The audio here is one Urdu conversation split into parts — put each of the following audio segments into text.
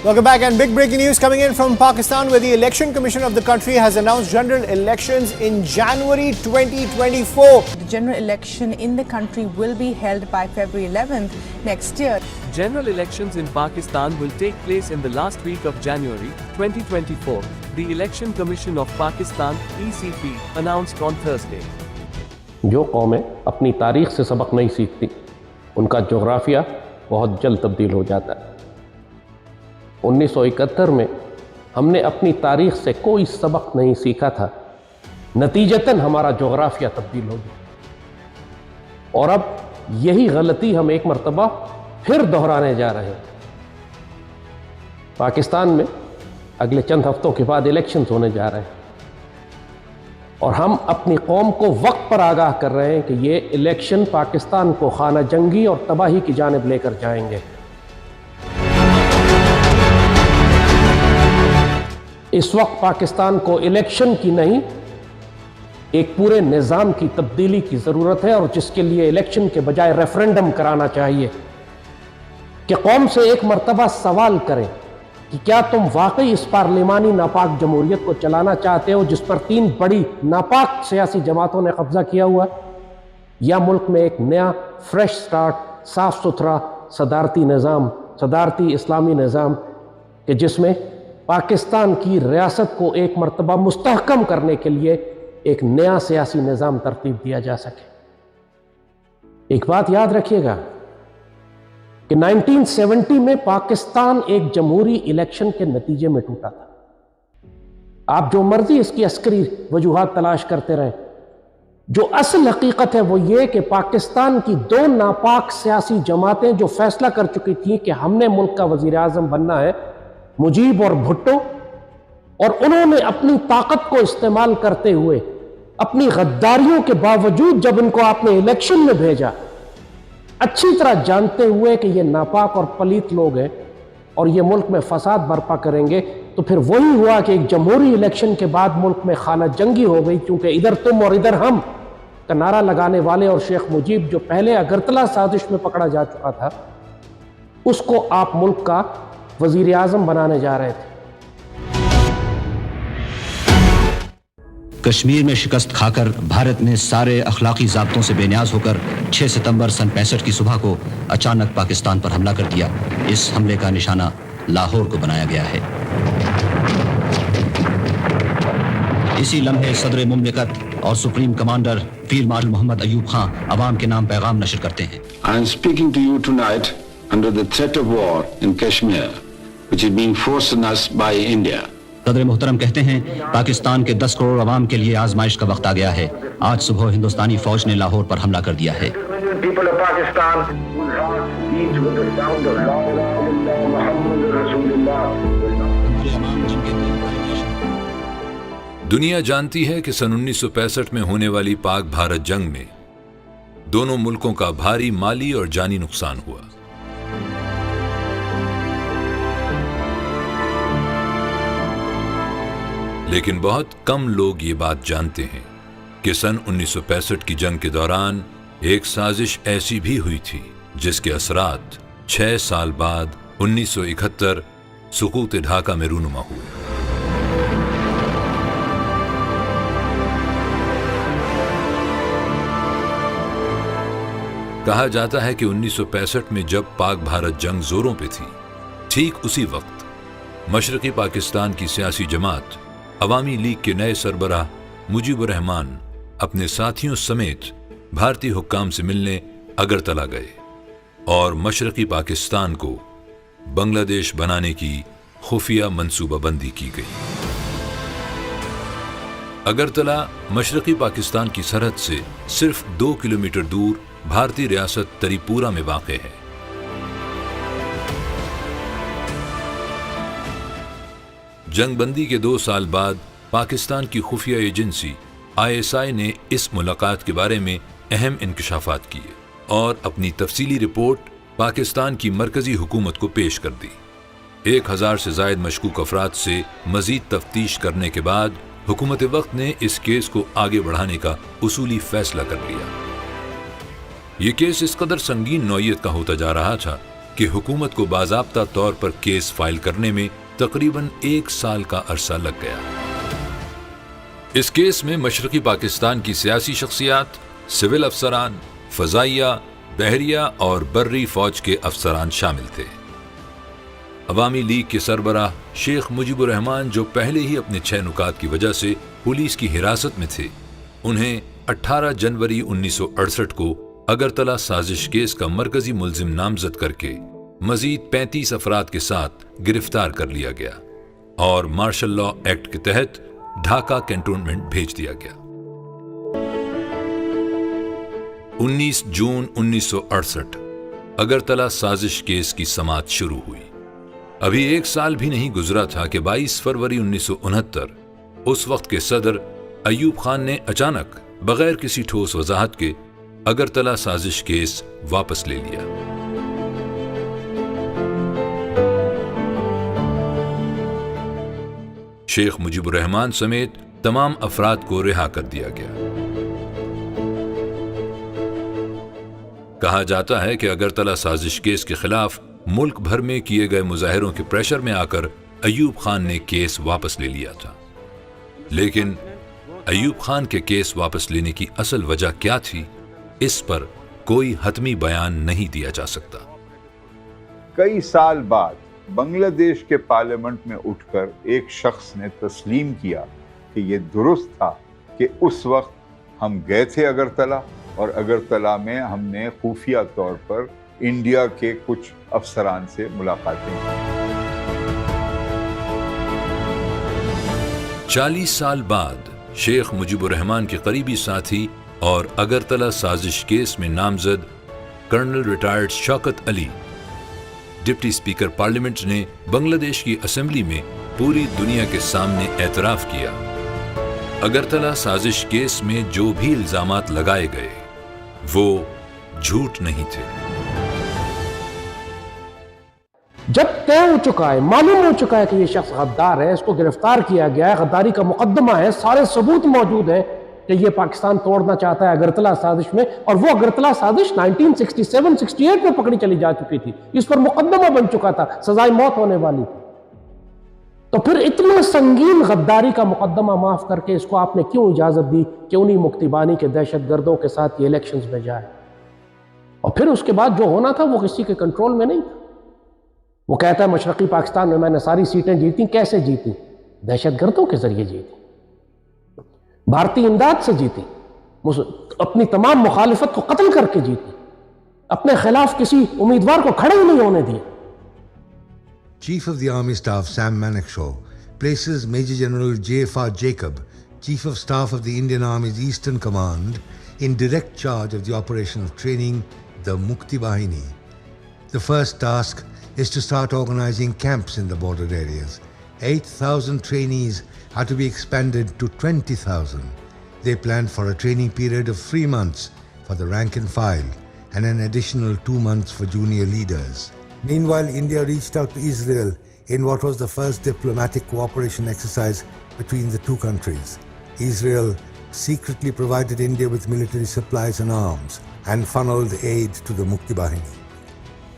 Welcome back, and big breaking news coming in from Pakistan, where the Election Commission of the country has announced general elections in January 2024. The general election in the country will be held by February 11th next year. General elections in Pakistan will take place in the last week of January 2024. The Election Commission of Pakistan (ECP) announced on Thursday. جو قومیں اپنی تاریخ سے سبق نہیں سیکھتی ان کا جغرافیہ بہت جلد تبدیل ہو جاتا ہے۔ 1971 میں ہم نے اپنی تاریخ سے کوئی سبق نہیں سیکھا تھا، نتیجتاً ہمارا جغرافیہ تبدیل ہو گیا، اور اب یہی غلطی ہم ایک مرتبہ پھر دہرانے جا رہے ہیں۔ پاکستان میں اگلے چند ہفتوں کے بعد الیکشنز ہونے جا رہے ہیں، اور ہم اپنی قوم کو وقت پر آگاہ کر رہے ہیں کہ یہ الیکشن پاکستان کو خانہ جنگی اور تباہی کی جانب لے کر جائیں گے۔ اس وقت پاکستان کو الیکشن کی نہیں، ایک پورے نظام کی تبدیلی کی ضرورت ہے، اور جس کے لیے الیکشن کے بجائے ریفرنڈم کرانا چاہیے کہ قوم سے ایک مرتبہ سوال کریں کہ کیا تم واقعی اس پارلیمانی ناپاک جمہوریت کو چلانا چاہتے ہو جس پر 3 بڑی ناپاک سیاسی جماعتوں نے قبضہ کیا ہوا ہے، یا ملک میں ایک نیا فریش سٹارٹ، صاف ستھرا صدارتی نظام، صدارتی اسلامی نظام کہ جس میں پاکستان کی ریاست کو ایک مرتبہ مستحکم کرنے کے لیے ایک نیا سیاسی نظام ترتیب دیا جا سکے۔ ایک بات یاد رکھیے گا کہ 1970 میں پاکستان ایک جمہوری الیکشن کے نتیجے میں ٹوٹا تھا۔ آپ جو مرضی اس کی عسکری وجوہات تلاش کرتے رہیں، جو اصل حقیقت ہے وہ یہ کہ پاکستان کی 2 ناپاک سیاسی جماعتیں جو فیصلہ کر چکی تھیں کہ ہم نے ملک کا وزیر اعظم بننا ہے، مجیب اور بھٹو، اور انہوں نے اپنی طاقت کو استعمال کرتے ہوئے اپنی غداریوں کے باوجود جب ان کو آپ نے الیکشن میں بھیجا، اچھی طرح جانتے ہوئے کہ یہ ناپاک اور پلیت لوگ ہیں اور یہ ملک میں فساد برپا کریں گے، تو پھر وہی ہوا کہ ایک جمہوری الیکشن کے بعد ملک میں خانہ جنگی ہو گئی، کیونکہ ادھر تم اور ادھر ہم کا نعرہ لگانے والے اور شیخ مجیب جو پہلے اگرتلا سازش میں پکڑا جا چکا تھا، اس کو آپ ملک کا وزیر اعظم بنانے جا رہے تھے۔ کشمیر میں شکست کھا کر بھارت نے سارے اخلاقی ضابطوں سے بے نیاز ہو کر 6 ستمبر سن 65 کی صبح کو اچانک پاکستان پر حملہ کر دیا۔ اس حملے کا نشانہ لاہور کو بنایا گیا ہے۔ اسی لمحے صدر مملکت اور سپریم کمانڈر فیلڈ مارشل محمد ایوب خان عوام کے نام پیغام نشر کرتے ہیں۔ I am speaking to you tonight under the threat of war in Kashmir, which is being forced on us by India. صدر محترم کہتے ہیں پاکستان کے 10 کروڑ عوام کے لیے آزمائش کا وقت آ گیا ہے۔ آج صبح ہندوستانی فوج نے لاہور پر حملہ کر دیا ہے۔ دنیا جانتی ہے کہ سن 1965 میں ہونے والی پاک بھارت جنگ میں دونوں ملکوں کا بھاری مالی اور جانی نقصان ہوا۔ لیکن بہت کم لوگ یہ بات جانتے ہیں کہ سن 1965 کی جنگ کے دوران ایک سازش ایسی بھی ہوئی تھی جس کے اثرات 6 سال بعد 1971 سقوط ڈھاکہ میں رونما ہوئے۔ کہا جاتا ہے کہ 1965 میں جب پاک بھارت جنگ زوروں پہ تھی، ٹھیک اسی وقت مشرقی پاکستان کی سیاسی جماعت عوامی لیگ کے نئے سربراہ مجیب الرحمان اپنے ساتھیوں سمیت بھارتی حکام سے ملنے اگرتلا گئے، اور مشرقی پاکستان کو بنگلہ دیش بنانے کی خفیہ منصوبہ بندی کی گئی۔ اگرتلا مشرقی پاکستان کی سرحد سے صرف 2 کلومیٹر دور بھارتی ریاست تری پورہ میں واقع ہے۔ جنگ بندی کے 2 سال بعد پاکستان کی خفیہ ایجنسی ISI نے اس ملاقات کے بارے میں اہم انکشافات کیے اور اپنی تفصیلی رپورٹ پاکستان کی مرکزی حکومت کو پیش کر دی۔ 1000 سے زائد مشکوک افراد سے مزید تفتیش کرنے کے بعد حکومت وقت نے اس کیس کو آگے بڑھانے کا اصولی فیصلہ کر لیا۔ یہ کیس اس قدر سنگین نوعیت کا ہوتا جا رہا تھا کہ حکومت کو باضابطہ طور پر کیس فائل کرنے میں تقریباً 1 سال کا عرصہ لگ گیا۔ اس کیس میں مشرقی پاکستان کی سیاسی شخصیات، سول افسران، فضائیہ، بحریہ اور بری فوج کے افسران شامل تھے۔ عوامی لیگ کے سربراہ شیخ مجیب الرحمان، جو پہلے ہی اپنے 6 نکات کی وجہ سے پولیس کی حراست میں تھے، انہیں 18 جنوری 1968 کو اگرتلہ سازش کیس کا مرکزی ملزم نامزد کر کے مزید 35 افراد کے ساتھ گرفتار کر لیا گیا اور مارشل لا ایکٹ کے تحت ڈھاکہ کینٹونمنٹ بھیج دیا گیا۔ 19 جون 1968 اگرتلہ سازش کیس کی سماعت شروع ہوئی۔ ابھی 1 سال بھی نہیں گزرا تھا کہ 22 فروری 1969 اس وقت کے صدر ایوب خان نے اچانک بغیر کسی ٹھوس وضاحت کے اگرتلہ سازش کیس واپس لے لیا۔ شیخ مجیب الرحمان سمیت تمام افراد کو رہا کر دیا گیا۔ کہا جاتا ہے کہ اگرتلہ سازش کیس کے خلاف ملک بھر میں کیے گئے مظاہروں کے پریشر میں آ کر ایوب خان نے کیس واپس لے لیا تھا، لیکن ایوب خان کے کیس واپس لینے کی اصل وجہ کیا تھی، اس پر کوئی حتمی بیان نہیں دیا جا سکتا۔ کئی سال بعد بنگلہ دیش کے پارلیمنٹ میں اٹھ کر ایک شخص نے تسلیم کیا کہ یہ درست تھا کہ اس وقت ہم گئے تھے اگرتلہ، اور اگرتلہ میں ہم نے خفیہ طور پر انڈیا کے کچھ افسران سے ملاقاتیں کی۔ 40 سال بعد شیخ مجیب الرحمان کے قریبی ساتھی اور اگرتلہ سازش کیس میں نامزد colonel retired Shaukat Ali, deputy speaker parliament نے بنگلہ دیش کی اسمبلی میں پوری دنیا کے سامنے اعتراف کیا، اگرتلہ سازش کیس میں جو بھی الزامات لگائے گئے وہ جھوٹ نہیں تھے۔ جب طے ہو چکا ہے، معلوم ہو چکا ہے کہ یہ شخص غدار ہے، اس کو گرفتار کیا گیا ہے، غداری کا مقدمہ ہے، سارے ثبوت موجود ہیں کہ یہ پاکستان توڑنا چاہتا ہے اگرتلہ سازش میں، اور وہ اگرتلہ سازش 1967-68 میں پکڑی چلی جا چکی تھی، اس پر مقدمہ بن چکا تھا، سزائے موت ہونے والی تھی، تو پھر اتنا سنگین غداری کا مقدمہ معاف کر کے اس کو آپ نے کیوں اجازت دی کہ انہی مکتی بانی کے دہشت گردوں کے ساتھ یہ الیکشنز میں جائے؟ اور پھر اس کے بعد جو ہونا تھا وہ کسی کے کنٹرول میں نہیں تھا۔ وہ کہتا ہے مشرقی پاکستان میں نے ساری سیٹیں جیتی، کیسے جیتی؟ دہشت گردوں کے ذریعے جیتی، بھارتی امداد سے جیتی، اپنی تمام مخالفت کو قتل کر کے جیتی، اپنے خلاف کسی امیدوار کو کھڑے ہی نہیں ہونے دیا۔ Chief of the Army Staff Sam Manekshaw places Major General J.F.R. Jacob, Chief of Staff of the Indian Army's Eastern Command, in direct charge of the operation of training the Mukti Bahini. The first task is to start organizing camps in the border areas. 8,000 trainees are to be expanded to 20,000. They planned for a training period of 3 months for the rank and file and an additional 2 months for junior leaders. Meanwhile, India reached out to Israel in what was the first diplomatic cooperation exercise between the two countries. Israel secretly provided India with military supplies and arms and funneled aid to the Mukti Bahini.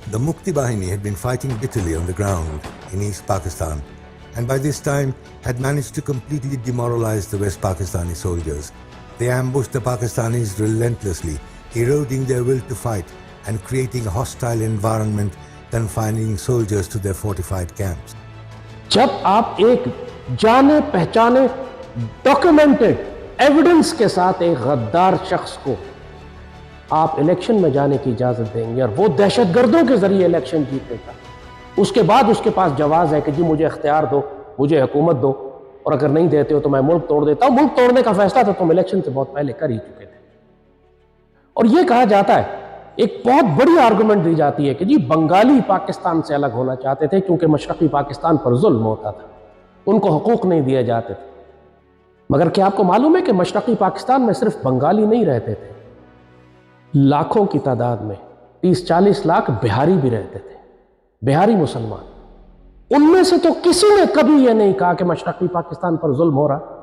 The Mukti Bahini had been fighting bitterly on the ground in East Pakistan, and by this time had managed to completely demoralize the West Pakistani soldiers. They ambushed the Pakistanis relentlessly, eroding their will to fight and creating a hostile environment, confining soldiers to their fortified camps. جب آپ ایک جانے پہچانے ڈاکیومنٹڈ ایویڈنس کے ساتھ ایک غدار شخص کو آپ الیکشن میں جانے کی اجازت دیں گے اور وہ دہشت گردوں کے ذریعے الیکشن جیتے گا، اس کے بعد اس کے پاس جواز ہے کہ جی مجھے اختیار دو، مجھے حکومت دو، اور اگر نہیں دیتے ہو تو میں ملک توڑ دیتا ہوں۔ ملک توڑنے کا فیصلہ تو تم الیکشن سے بہت پہلے کر ہی چکے تھے۔ اور یہ کہا جاتا ہے، ایک بہت بڑی آرگومنٹ دی جاتی ہے کہ جی بنگالی پاکستان سے الگ ہونا چاہتے تھے کیونکہ مشرقی پاکستان پر ظلم ہوتا تھا، ان کو حقوق نہیں دیے جاتے تھے۔ مگر کیا آپ کو معلوم ہے کہ مشرقی پاکستان میں صرف بنگالی نہیں رہتے تھے، لاکھوں کی تعداد میں 30-40 لاکھ بہاری بھی رہتے تھے، بہاری مسلمان۔ ان میں سے تو کسی نے کبھی یہ نہیں کہا کہ مشرقی پاکستان پر ظلم ہو رہا۔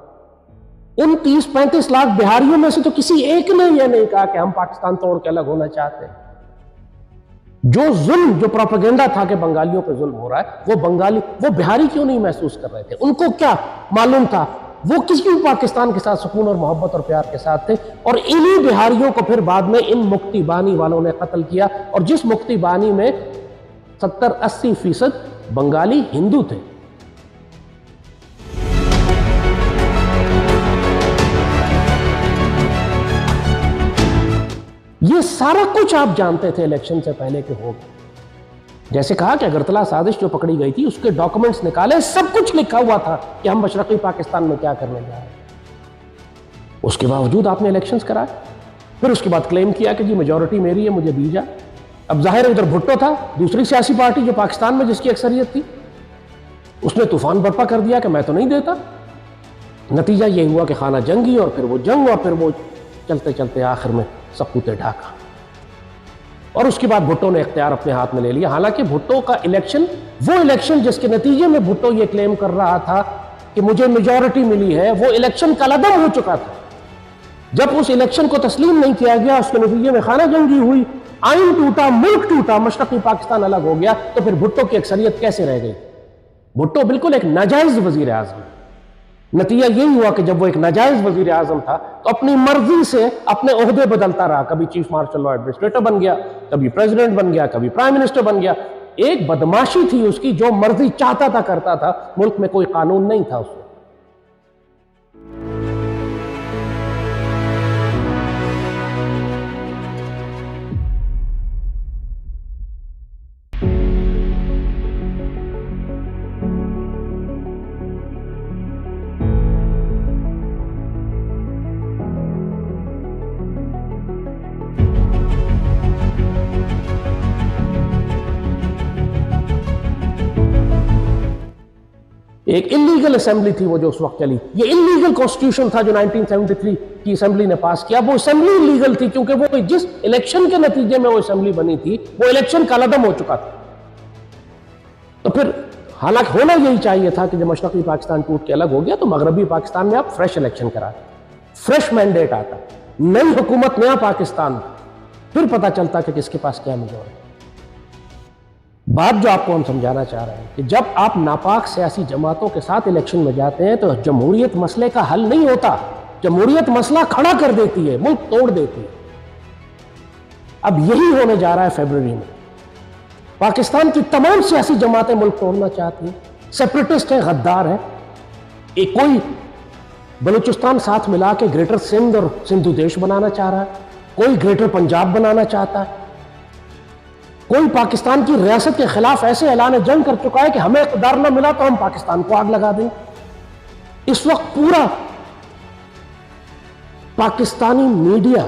ان 30-35 لاکھ بہاریوں میں سے تو کسی ایک نے یہ نہیں کہا کہ ہم پاکستان توڑ کے الگ ہونا چاہتے ہیں۔ جو ظلم، جو پروپیگنڈا تھا کہ بنگالیوں پہ ظلم ہو رہا ہے، وہ بہاری کیوں نہیں محسوس کر رہے تھے؟ ان کو کیا معلوم تھا؟ وہ کیوں پاکستان کے ساتھ سکون اور محبت اور پیار کے ساتھ تھے؟ اور انہی بہاریوں کو پھر بعد میں ان مکتی بانی والوں نے قتل کیا، اور جس مکتی بانی میں 70-80% بنگالی ہندو تھے۔ یہ سارا کچھ آپ جانتے تھے الیکشن سے پہلے کہ ہوگا۔ جیسے کہا کہ اگرتلہ سازش جو پکڑی گئی تھی، اس کے ڈاکومنٹس نکالے، سب کچھ لکھا ہوا تھا کہ ہم مشرقی پاکستان میں کیا کرنے جا رہے ہیں۔ اس کے باوجود آپ نے الیکشنز کرائے، پھر اس کے بعد کلیم کیا کہ جی میجورٹی میری ہے، مجھے دی جائے۔ اب ظاہر ہے ادھر بھٹو تھا، دوسری سیاسی پارٹی جو پاکستان میں جس کی اکثریت تھی، اس نے طوفان برپا کر دیا کہ میں تو نہیں دیتا۔ نتیجہ یہ ہوا کہ خانہ جنگی، اور پھر وہ جنگ، اور پھر وہ چلتے چلتے آخر میں سقوط ڈھاکہ، اور اس کے بعد بھٹو نے اختیار اپنے ہاتھ میں لے لیا۔ حالانکہ بھٹو کا الیکشن، وہ الیکشن جس کے نتیجے میں بھٹو یہ کلیم کر رہا تھا کہ مجھے میجورٹی ملی ہے، وہ الیکشن کالعدم ہو چکا تھا۔ جب اس الیکشن کو تسلیم نہیں کیا گیا، اس کے نتیجے میں خانہ جنگی ہوئی، آئین ٹوٹا، ملک ٹوٹا، مشرقی پاکستان الگ ہو گیا، تو پھر بھٹو کی اکثریت کیسے رہ گئی؟ بھٹو بالکل ایک ناجائز وزیر اعظم۔ نتیجہ یہی ہوا کہ جب وہ ایک ناجائز وزیر اعظم تھا تو اپنی مرضی سے اپنے عہدے بدلتا رہا، کبھی چیف مارشل لا ایڈمنسٹریٹر بن گیا، کبھی پریزیڈنٹ بن گیا، کبھی پرائم منسٹر بن گیا۔ ایک بدماشی تھی اس کی، جو مرضی چاہتا تھا کرتا تھا، ملک میں کوئی قانون نہیں تھا اس وقت۔ ایک انلیگل اسمبلی تھی وہ جو اس وقت چلی، یہ انلیگل کانسٹیٹیوشن تھا جو 1973 کی اسمبلی نے پاس کیا۔ وہ اسمبلی انلیگل تھی کیونکہ وہ جس الیکشن کے نتیجے میں وہ اسمبلی بنی تھی، وہ الیکشن کالعدم ہو چکا تھا۔ تو پھر حالانکہ ہونا یہی چاہیے تھا کہ جب مشرقی پاکستان ٹوٹ کے الگ ہو گیا تو مغربی پاکستان میں آپ فریش الیکشن کرائیں، فریش مینڈیٹ آتا، نئی حکومت، نیا پاکستان، پھر پتہ چلتا کہ کس کے پاس کیا میجورٹی۔ بات جو آپ کو ہم سمجھانا چاہ رہے ہیں کہ جب آپ ناپاک سیاسی جماعتوں کے ساتھ الیکشن میں جاتے ہیں تو جمہوریت مسئلے کا حل نہیں ہوتا، جمہوریت مسئلہ کھڑا کر دیتی ہے، ملک توڑ دیتی ہے۔ اب یہی ہونے جا رہا ہے فیبروری میں۔ پاکستان کی تمام سیاسی جماعتیں ملک توڑنا چاہتی ہیں، سیپریٹسٹ ہیں، غدار ہیں۔ ایک کوئی بلوچستان ساتھ ملا کے گریٹر سندھ اور سندھو دیش بنانا چاہ رہا ہے، کوئی گریٹر پنجاب بنانا چاہتا ہے، کوئی پاکستان کی ریاست کے خلاف ایسے اعلان جنگ کر چکا ہے کہ ہمیں اقتدار نہ ملا تو ہم پاکستان کو آگ لگا دیں۔ اس وقت پورا پاکستانی میڈیا،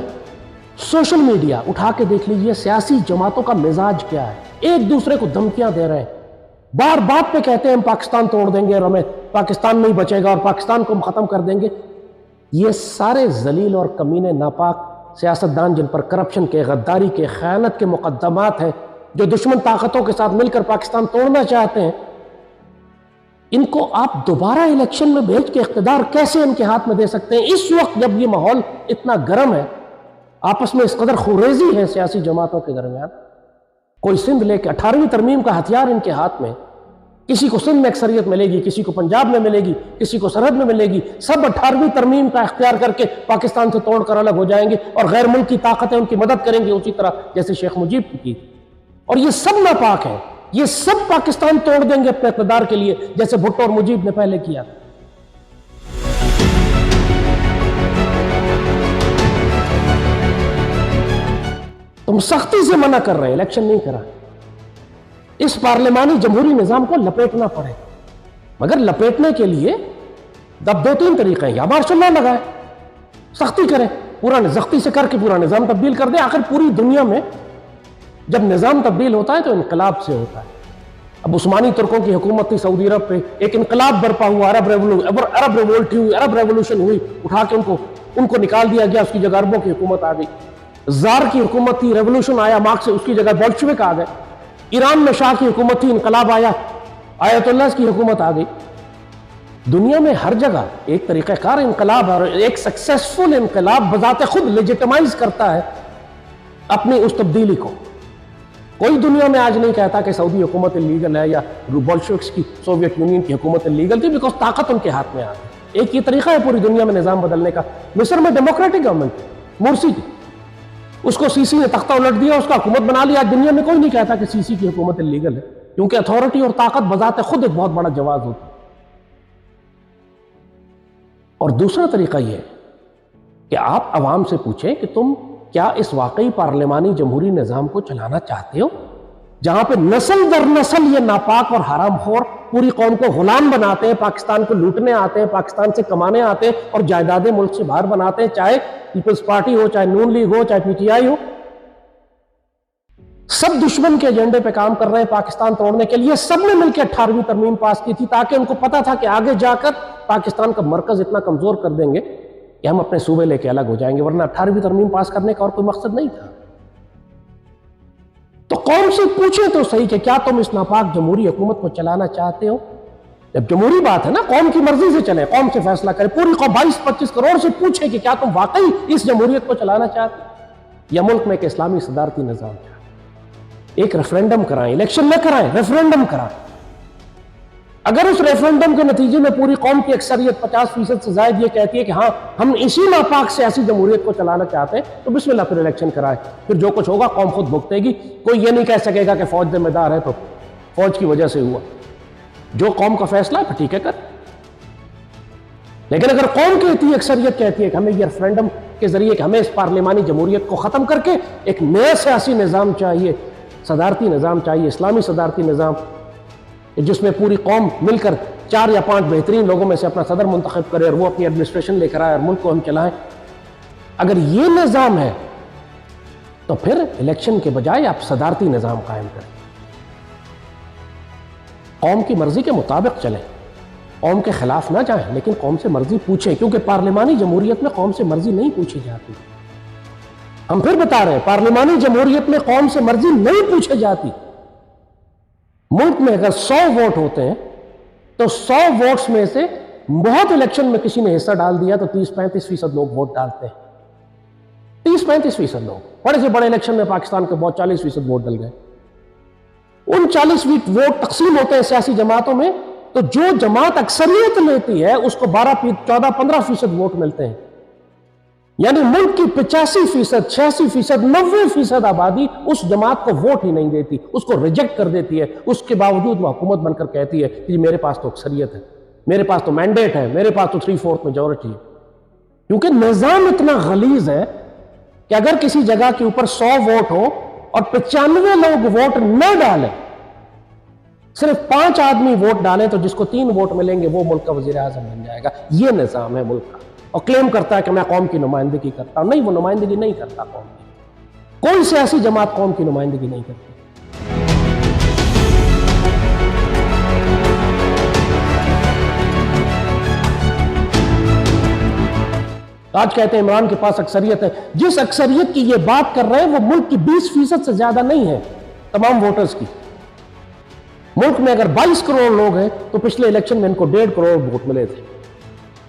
سوشل میڈیا اٹھا کے دیکھ لیجئے سیاسی جماعتوں کا مزاج کیا ہے، ایک دوسرے کو دھمکیاں دے رہے ہیں، بار بات پہ کہتے ہیں ہم پاکستان توڑ دیں گے اور ہمیں پاکستان نہیں بچے گا اور پاکستان کو ہم ختم کر دیں گے۔ یہ سارے ذلیل اور کمینے ناپاک سیاستدان جن پر کرپشن کے، غداری کے، خیانت کے مقدمات ہیں، جو دشمن طاقتوں کے ساتھ مل کر پاکستان توڑنا چاہتے ہیں، ان کو آپ دوبارہ الیکشن میں بھیج کے اقتدار کیسے ان کے ہاتھ میں دے سکتے ہیں؟ اس وقت جب یہ ماحول اتنا گرم ہے، آپس میں اس قدر خوریزی ہے سیاسی جماعتوں کے درمیان، کوئی سندھ لے کے 18ویں ترمیم کا ہتھیار ان کے ہاتھ میں، کسی کو سندھ میں اکثریت ملے گی، کسی کو پنجاب میں ملے گی، کسی کو سرحد میں ملے گی، سب 18ویں ترمیم کا اختیار کر کے پاکستان سے توڑ کر الگ ہو جائیں گے اور غیر ملکی طاقتیں ان کی مدد کریں گی، اسی طرح جیسے شیخ مجیب کی۔ اور یہ سب ناپاک ہیں، یہ سب پاکستان توڑ دیں گے اپنے اقتدار کے لیے، جیسے بھٹو اور مجیب نے پہلے کیا۔ تم سختی سے منع کر رہے ہیں، الیکشن نہیں کرا، اس پارلیمانی جمہوری نظام کو لپیٹنا پڑے، مگر لپیٹنے کے لیے اب 2-3 طریقے ہیں، یا مارشل لا لگائے، سختی کریں، سختی سے کر کے پورا نظام تبدیل کر دیں۔ آخر پوری دنیا میں جب نظام تبدیل ہوتا ہے تو انقلاب سے ہوتا ہے۔ اب عثمانی ترکوں کی حکومت تھی سعودی عرب پہ، ایک انقلاب برپا ہوا، عرب ریولٹ ہوئی، عرب ریولوشن ہوئی، اٹھا کے ان کو نکال دیا گیا، اس کی جگہ عربوں کی حکومت آ گئی۔ زار کی حکومت تھی، ریولوشن آیا مارکس سے، اس کی جگہ بولشوک آ گئے۔ ایران میں شاہ کی حکومت تھی، انقلاب آیا، آیت اللہ کی حکومت آ گئی۔ دنیا میں ہر جگہ ایک طریقہ کار انقلاب اور ایک سکسیسفل انقلاب بذات خود لیجیٹمائز کرتا ہے اپنی اس تبدیلی کو۔ کوئی دنیا میں آج نہیں کہتا کہ سعودی حکومت لیگل ہے یا بولشوکس کی سوویت یونین کی حکومت لیگل تھی، بیکاز طاقت ان کے ہاتھ میں آ گئی۔ ایک یہ طریقہ ہے پوری دنیا میں نظام بدلنے کا۔ مصر میں ڈیموکریٹک گورنمنٹ مرسی کی، اس کو سی سی نے تختہ الٹ دیا، اس کا حکومت بنا لیا۔ آج دنیا میں کوئی نہیں کہتا کہ سی سی کی حکومت لیگل ہے، کیونکہ اتھارٹی اور طاقت بذات خود ایک بہت بڑا جواز ہوتا ہے۔ اور دوسرا طریقہ یہ ہے کہ آپ عوام سے پوچھیں کہ تم کیا اس واقعی پارلیمانی جمہوری نظام کو چلانا چاہتے ہو، جہاں پہ نسل در نسل یہ ناپاک اور حرام خور پوری قوم کو غلام بناتے ہیں، پاکستان کو لوٹنے آتے ہیں، پاکستان سے کمانے آتے ہیں اور جائیدادیں ملک سے باہر بناتے ہیں، چاہے پیپلز پارٹی ہو، چاہے نون لیگ ہو، چاہے پی ٹی آئی ہو، سب دشمن کے ایجنڈے پہ کام کر رہے ہیں پاکستان توڑنے کے لیے۔ سب نے مل کے 18ویں ترمیم پاس کی تھی تاکہ ان کو پتا تھا کہ آگے جا کر پاکستان کا مرکز اتنا کمزور کر دیں گے کہ ہم اپنے صوبے لے کے الگ ہو جائیں گے، ورنہ 18ویں ترمیم پاس کرنے کا اور کوئی مقصد نہیں تھا۔ تو قوم سے پوچھیں تو صحیح کہ کیا تم اس ناپاک جمہوری حکومت کو چلانا چاہتے ہو؟ جب جمہوری بات ہے نا، قوم کی مرضی سے چلے، قوم سے فیصلہ کرے، پوری قوم 22-25 کروڑ سے پوچھیں کہ کیا تم واقعی اس جمہوریت کو چلانا چاہتے ہو یا ملک میں ایک اسلامی صدارتی نظام چاہتے؟ ایک ریفرینڈم کرائیں، الیکشن نہ کرائیں، ریفرینڈم کرائیں۔ اگر اس ریفرینڈم کے نتیجے میں پوری قوم کی اکثریت 50% سے زائد یہ کہتی ہے کہ ہاں ہم اسی ناپاک سیاسی جمہوریت کو چلانا چاہتے ہیں، تو بسم اللہ پھر الیکشن کرائے، پھر جو کچھ ہوگا قوم خود بھگتے گی۔ کوئی یہ نہیں کہہ سکے گا کہ فوج ذمہ دار ہے تو فوج کی وجہ سے ہوا، جو قوم کا فیصلہ ہے پھر ٹھیک ہے کر۔ لیکن اگر قوم کی اتنی اکثریت کہتی ہے کہ ہمیں یہ ریفرینڈم کے ذریعے کہ ہمیں اس پارلیمانی جمہوریت کو ختم کر کے ایک نیا سیاسی نظام چاہیے، صدارتی نظام چاہیے، اسلامی صدارتی نظام، جس میں پوری قوم مل کر 4 یا 5 بہترین لوگوں میں سے اپنا صدر منتخب کرے اور وہ اپنی ایڈمنسٹریشن لے کر آئے اور ملک کو ہم چلائیں، اگر یہ نظام ہے تو پھر الیکشن کے بجائے آپ صدارتی نظام قائم کریں، قوم کی مرضی کے مطابق چلیں، قوم کے خلاف نہ جائیں، لیکن قوم سے مرضی پوچھیں، کیونکہ پارلیمانی جمہوریت میں قوم سے مرضی نہیں پوچھی جاتی۔ ہم پھر بتا رہے ہیں، پارلیمانی جمہوریت میں قوم سے مرضی نہیں پوچھے جاتی۔ ملک میں اگر 100 ووٹ ہوتے ہیں تو 100 ووٹس میں سے بہت الیکشن میں کسی نے حصہ ڈال دیا تو 30-35% لوگ ووٹ ڈالتے ہیں۔ 30-35% لوگ بڑے سے بڑے الیکشن میں پاکستان کے بہت 40% ووٹ ڈل گئے۔ ان 40% ووٹ تقسیم ہوتے ہیں سیاسی جماعتوں میں، تو جو جماعت اکثریت لیتی ہے اس کو 14-15% ووٹ ملتے ہیں، یعنی ملک کی 85%، 86%، 90% آبادی اس جماعت کو ووٹ ہی نہیں دیتی، اس کو ریجیکٹ کر دیتی ہے۔ اس کے باوجود وہ حکومت بن کر کہتی ہے کہ میرے پاس تو اکثریت ہے، میرے پاس تو مینڈیٹ ہے، میرے پاس تو 3/4 میجورٹی ہے۔ کیونکہ نظام اتنا غلیظ ہے کہ اگر کسی جگہ کے اوپر 100 ووٹ ہو اور 95 لوگ ووٹ نہ ڈالیں، صرف 5 آدمی ووٹ ڈالیں، تو جس کو 3 ووٹ ملیں گے وہ ملک کا وزیر اعظم بن جائے گا۔ یہ نظام ہے ملک کا، اور کلیم کرتا ہے کہ میں قوم کی نمائندگی کرتا ہوں۔ نہیں، وہ نمائندگی نہیں کرتا قوم کی، کوئی سیاسی جماعت قوم کی نمائندگی نہیں کرتی۔ آج کہتے ہیں عمران کے پاس اکثریت ہے، جس اکثریت کی یہ بات کر رہے ہیں وہ ملک کی 20% سے زیادہ نہیں ہے تمام ووٹرز کی۔ ملک میں اگر 22 کروڑ لوگ ہیں تو پچھلے الیکشن میں ان کو 1.5 کروڑ ووٹ ملے تھے،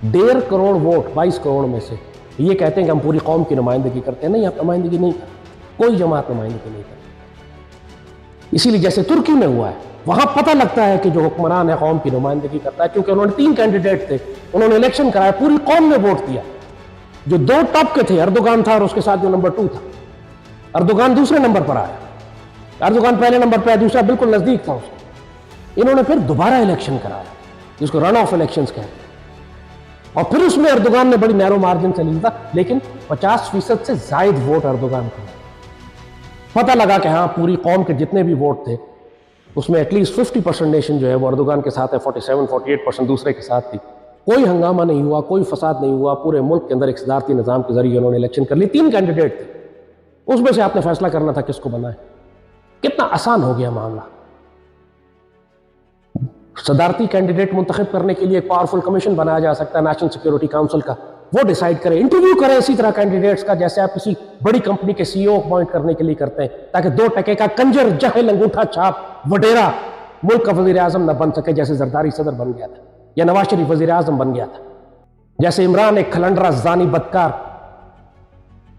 1.5 کروڑ ووٹ 22 کروڑ میں سے۔ یہ کہتے ہیں کہ ہم پوری قوم کی نمائندگی کرتے ہیں، نہیں، آپ نمائندگی نہیں کرتے، کوئی جماعت نمائندگی نہیں کرتی۔ اسی لیے جیسے ترکی میں ہوا ہے، وہاں پتہ لگتا ہے کہ جو حکمران ہے قوم کی نمائندگی کرتا ہے، کیونکہ انہوں نے 3 کینڈیڈیٹ تھے، انہوں نے الیکشن کرایا، پوری قوم نے ووٹ دیا۔ جو 2 ٹاپ کے تھے، اردوغان تھا اور اس کے ساتھ جو نمبر 2 تھا، اردوغان دوسرے نمبر پر آیا، اردوغان پہلے نمبر پہ آیا، دوسرا بالکل نزدیک تھا اس کو۔ انہوں نے پھر دوبارہ الیکشن کرایا، جس کو رن آف الیکشنز کہتے ہیں، اور پھر اس میں اردوغان نے بڑی نیرو مارجن سے لیتا، لیکن 50% سے زائد ووٹ اردوغان کو۔ پتہ لگا کہ ہاں پوری قوم کے جتنے بھی ووٹ تھے اس میں ایٹ لیسٹ 50% نیشن جو ہے وہ اردوغان کے ساتھ ہے، 47-48% دوسرے کے ساتھ تھی۔ کوئی ہنگامہ نہیں ہوا، کوئی فساد نہیں ہوا، پورے ملک کے اندر ایک صدارتی نظام کے ذریعے انہوں نے الیکشن کر لی۔ 3 کینڈیڈیٹ تھے، اس میں سے آپ نے فیصلہ کرنا تھا کس کو بنائے۔ کتنا آسان ہو گیا معاملہ۔ صدارتی کینڈیڈیٹ منتخب کرنے کے لیے ایک پاورفل کمیشن بنایا جا سکتا ہے نیشنل سیکیورٹی کاؤنسل کا، وہ ڈیسائیڈ کرے، انٹرویو کرے اسی طرح کینڈیڈیٹس کا جیسے آپ کسی بڑی کمپنی کے سی او اپوائنٹ کرنے کے لیے کرتے ہیں، تاکہ 2 ٹکے کا کنجر جاہل انگوٹھا چھاپ وڈیرا ملک کا وزیر اعظم نہ بن سکے، جیسے زرداری صدر بن گیا تھا یا نواز شریف وزیر اعظم بن گیا تھا، جیسے عمران ایک کھلنڈرا زانی بدکار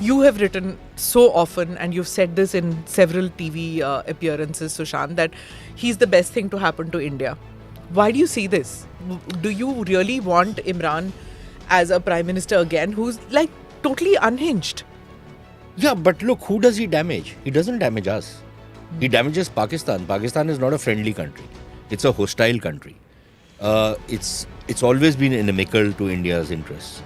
You have written so often, and you've said this in several TV appearances, Sushant, that he's the best thing to happen to India. Why do you see this? Do you really want Imran as a prime minister again, who's like totally unhinged? Yeah, but look, who does he damage? He doesn't damage us. He damages Pakistan. Pakistan is not a friendly country. It's a hostile country. It's always been inimical to India's interests.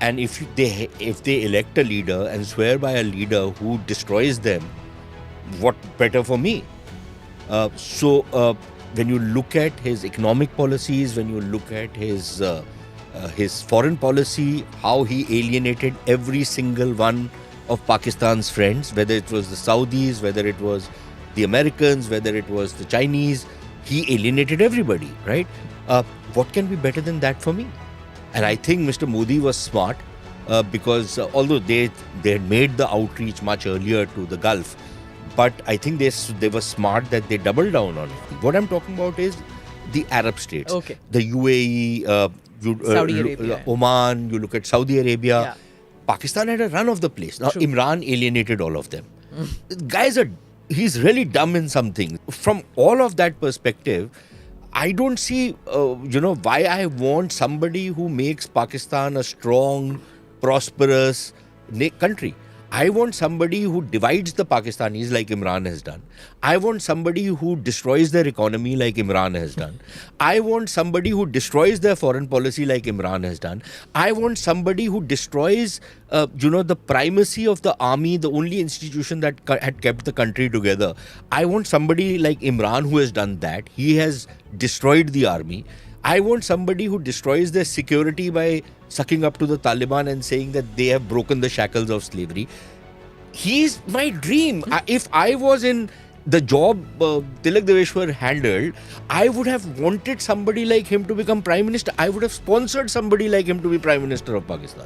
And if they elect a leader and swear by a leader who destroys them, what better for me? So when you look at his economic policies, when you look at his foreign policy, how he alienated every single one of Pakistan's friends, whether it was the Saudis, whether it was the Americans, whether it was the Chinese, he alienated everybody, right? What can be better than that for me? And I think Mr. Modi was smart because although they had made the outreach much earlier to the Gulf, but I think they were smart that they doubled down on it. What I'm talking about is the Arab states. Okay. The UAE, Saudi Arabia. Oman, you look at Saudi Arabia. Yeah. Pakistan had a run of the place. Now, True. Imran alienated all of them. He's really dumb in some things. From all of that perspective, I don't see, why I want somebody who makes Pakistan a strong, prosperous country. I want somebody who divides the Pakistanis like Imran has done. I want somebody who destroys their economy like Imran has done. I want somebody who destroys their foreign policy like Imran has done. I want somebody who destroys, the primacy of the army, the only institution that had kept the country together. I want somebody like Imran who has done that. He has destroyed the army. I want somebody who destroys their security by sucking up to the Taliban and saying that they have broken the shackles of slavery. He's my dream. If I was in the job Tilak Deveshwar handled, I would have wanted somebody like him to become Prime Minister. I would have sponsored somebody like him to be Prime Minister of Pakistan.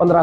15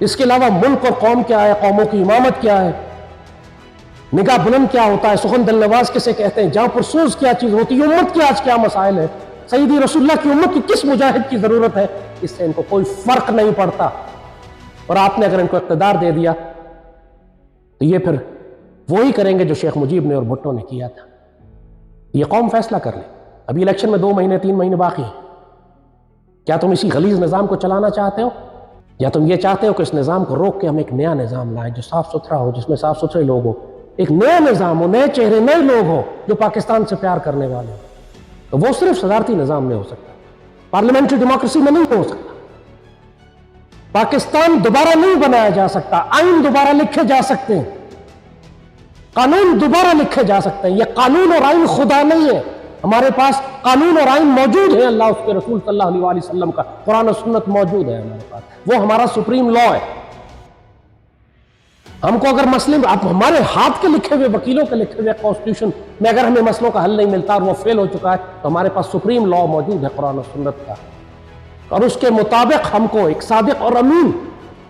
اس کے علاوہ ملک اور قوم کیا ہے، قوموں کی امامت کیا ہے، نگاہ بلند کیا ہوتا ہے، سخن دل نواز کسے کہتے ہیں، جہاں پرسوز کیا چیز ہوتی ہے، امت کے آج کیا مسائل ہیں، سیدی رسول اللہ کی امت کی کس مجاہد کی ضرورت ہے، اس سے ان کو کوئی فرق نہیں پڑتا. اور آپ نے اگر ان کو اقتدار دے دیا تو یہ پھر وہی کریں گے جو شیخ مجیب نے اور بھٹو نے کیا تھا. یہ قوم فیصلہ کر لے. ابھی الیکشن میں 2 مہینے 3 مہینے باقی ہیں. کیا تم اسی غلیظ نظام کو چلانا چاہتے ہو، یا تم یہ چاہتے ہو کہ اس نظام کو روک کے ہم ایک نیا نظام لائیں جو صاف ستھرا ہو، جس میں صاف ستھرے لوگ ہو، ایک نیا نظام ہو، نئے چہرے، نئے لوگ ہو جو پاکستان سے پیار کرنے والے ہو؟ تو وہ صرف صدارتی نظام میں ہو سکتا، پارلیمنٹری ڈیموکریسی میں نہیں ہو سکتا. پاکستان دوبارہ نہیں بنایا جا سکتا، آئین دوبارہ لکھے جا سکتے ہیں، قانون دوبارہ لکھے جا سکتے ہیں. یہ قانون اور آئین خدا نہیں ہے. ہمارے پاس قانون اور آئین موجود ہے، اللہ اس کے رسول صلی اللہ علیہ وآلہ وسلم کا قرآن و سنت موجود ہے ہمارے پاس، وہ ہمارا سپریم لا ہے. ہم کو اگر مسئلے اب ہمارے ہاتھ کے لکھے ہوئے وکیلوں کے لکھے ہوئے کانسٹیٹیوشن میں اگر ہمیں مسئلوں کا حل نہیں ملتا اور وہ فیل ہو چکا ہے تو ہمارے پاس سپریم لا موجود ہے قرآن و سنت کا، اور اس کے مطابق ہم کو ایک صادق اور امین،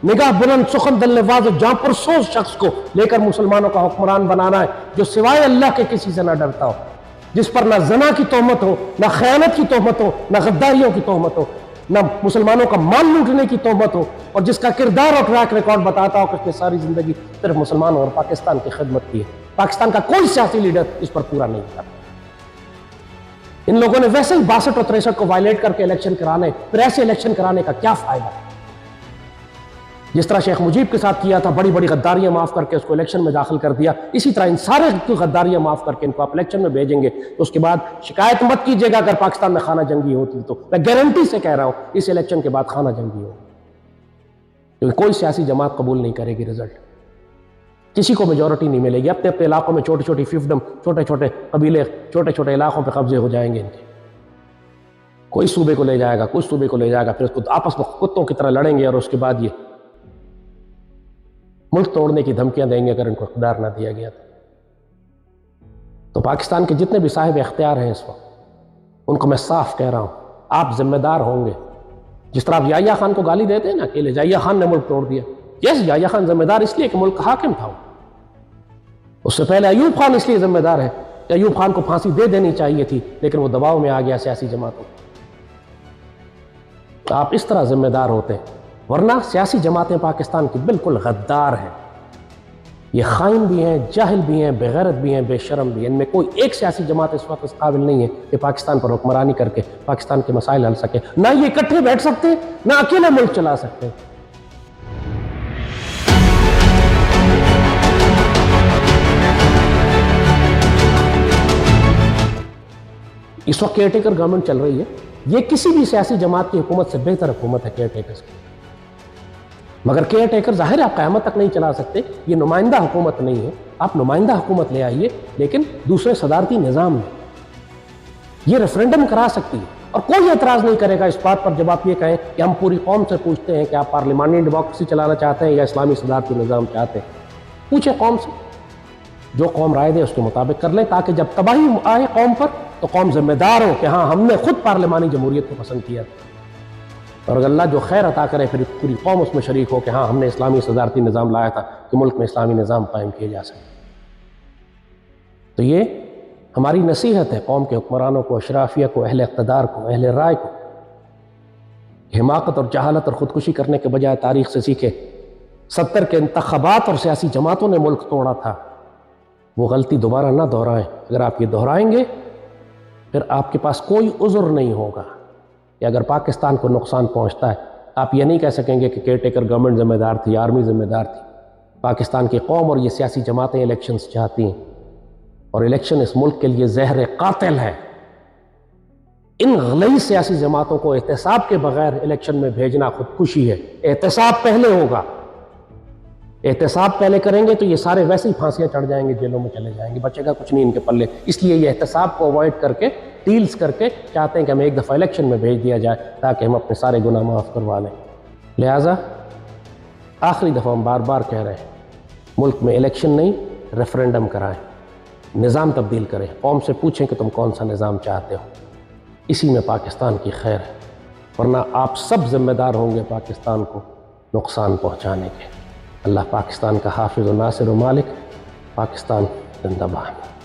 نگاہ بلند، سخن دل نواز اور جاں پرسوز شخص کو لے کر مسلمانوں کا حکمران بنانا ہے، جو سوائے اللہ کے کسی سے نہ ڈرتا ہو، جس پر نہ زنا کی تہمت ہو، نہ خیانت کی تہمت ہو، نہ غداریوں کی تہمت ہو، نہ مسلمانوں کا مال لوٹنے کی تہمت ہو، اور جس کا کردار اور ٹریک ریکارڈ بتاتا ہو کہ اس نے ساری زندگی صرف مسلمانوں اور پاکستان کی خدمت کی ہے. پاکستان کا کوئی سیاسی لیڈر اس پر پورا نہیں کرتا. ان لوگوں نے ویسے ہی 62 اور 63 کو وائلیٹ کر کے الیکشن کرانے، پھر ایسے الیکشن کرانے کا کیا فائدہ؟ جس طرح شیخ مجیب کے ساتھ کیا تھا، بڑی بڑی غداریاں معاف کر کے اس کو الیکشن میں داخل کر دیا، اسی طرح ان سارے غداریاں معاف کر کے ان کو آپ الیکشن میں بھیجیں گے تو اس کے بعد شکایت مت کیجیے گا اگر پاکستان میں خانہ جنگی ہوتی تو. میں گارنٹی سے کہہ رہا ہوں اس الیکشن کے بعد خانہ جنگی ہو، کیونکہ کوئی سیاسی جماعت قبول نہیں کرے گی رزلٹ. کسی کو میجورٹی نہیں ملے گی. اپنے اپنے علاقوں میں چھوٹی چھوٹی فیفڈم، چھوٹے چھوٹے قبیلے، چھوٹے چھوٹے علاقوں پہ قبضے ہو جائیں گے ان کے. کوئی صوبے کو لے جائے گا، کچھ صوبے کو لے جائے گا، پھر اس کو آپس میں کتوں کی طرح لڑیں گے اور اس کے بعد یہ ملک توڑنے کی دھمکیاں دیں گے اگر ان کو اقتدار نہ دیا گیا تو. پاکستان کے جتنے بھی صاحب اختیار ہیں اس وقت، ان کو میں صاف کہہ رہا ہوں، آپ ذمہ دار ہوں گے. جس طرح آپ یحییٰ خان کو گالی دیتے ہیں نا اکیلے، یحییٰ خان نے ملک توڑ دیا، یس یحییٰ خان ذمہ دار اس لیے کہ ملک کا حاکم تھا. اس سے پہلے ایوب خان اس لیے ذمہ دار ہے کہ ایوب خان کو پھانسی دے دینی چاہیے تھی، لیکن وہ دباؤ میں آ گیا سیاسی جماعتوں. تو آپ اس طرح ذمہ دار ہوتے ہیں، ورنہ سیاسی جماعتیں پاکستان کی بالکل غدار ہیں. یہ خائن بھی ہیں، جاہل بھی ہیں، بے غیرت بھی ہیں، بے شرم بھی ہیں. ان میں کوئی ایک سیاسی جماعت اس وقت اس قابل نہیں ہے کہ پاکستان پر حکمرانی کر کے پاکستان کے مسائل حل سکے. نہ یہ اکٹھے بیٹھ سکتے ہیں، نہ اکیلے ملک چلا سکتے ہیں. اس وقت کیئر ٹیکر گورنمنٹ چل رہی ہے. یہ کسی بھی سیاسی جماعت کی حکومت سے بہتر حکومت ہے کیئر ٹیکرز کی. مگر کیئر ٹیکر ظاہر ہے آپ قیامت تک نہیں چلا سکتے. یہ نمائندہ حکومت نہیں ہے. آپ نمائندہ حکومت لے آئیے، لیکن دوسرے صدارتی نظام میں. یہ ریفرینڈم کرا سکتی ہے اور کوئی اعتراض نہیں کرے گا اس بات پر جب آپ یہ کہیں کہ ہم پوری قوم سے پوچھتے ہیں کہ آپ پارلیمانی ڈیموکریسی چلانا چاہتے ہیں یا اسلامی صدارتی نظام چاہتے ہیں. پوچھیں قوم سے، جو قوم رائے دے اس کے مطابق کر لیں، تاکہ جب تباہی آئے قوم پر تو قوم ذمہ دار ہو کہ ہاں ہم نے خود پارلیمانی جمہوریت کو پسند کیا تھا. اور اگر اللہ جو خیر عطا کرے پھر پوری قوم اس میں شریک ہو کہ ہاں ہم نے اسلامی صدارتی نظام لایا تھا کہ ملک میں اسلامی نظام قائم کیے جا سکے. تو یہ ہماری نصیحت ہے قوم کے حکمرانوں کو، اشرافیہ کو، اہل اقتدار کو، اہل رائے کو. حماقت اور جہالت اور خودکشی کرنے کے بجائے تاریخ سے سیکھے. 70 کے انتخابات اور سیاسی جماعتوں نے ملک توڑا تھا، وہ غلطی دوبارہ نہ دہرائیں. اگر آپ یہ دہرائیں گے پھر آپ کے پاس کوئی عذر نہیں ہوگا کہ اگر پاکستان کو نقصان پہنچتا ہے آپ یہ نہیں کہہ سکیں گے کہ کیئر ٹیکر گورنمنٹ ذمہ دار تھی، آرمی ذمہ دار تھی. پاکستان کی قوم اور یہ سیاسی جماعتیں الیکشنز چاہتی ہیں، اور الیکشن اس ملک کے لیے زہر قاتل ہے. ان غلیظ سیاسی جماعتوں کو احتساب کے بغیر الیکشن میں بھیجنا خودکشی ہے. احتساب پہلے ہوگا. احتساب پہلے کریں گے تو یہ سارے ویسے ہی پھانسیاں چڑھ جائیں گے، جیلوں میں چلے جائیں گے، بچے گا کچھ نہیں ان کے پلے. اس لیے یہ احتساب کو اوائڈ کر کے، ڈیلز کر کے چاہتے ہیں کہ ہمیں ایک دفعہ الیکشن میں بھیج دیا جائے تاکہ ہم اپنے سارے گناہ معاف کروا لیں. لہٰذا آخری دفعہ ہم بار بار کہہ رہے ہیں ملک میں الیکشن نہیں، ریفرینڈم کرائیں، نظام تبدیل کریں. قوم سے پوچھیں کہ تم کون سا نظام چاہتے ہو. اسی میں پاکستان کی خیر ہے، ورنہ آپ سب ذمہ دار ہوں گے پاکستان کو نقصان پہنچانے کے. اللہ پاکستان کا حافظ و ناصر و مالک. پاکستان زندہ باد.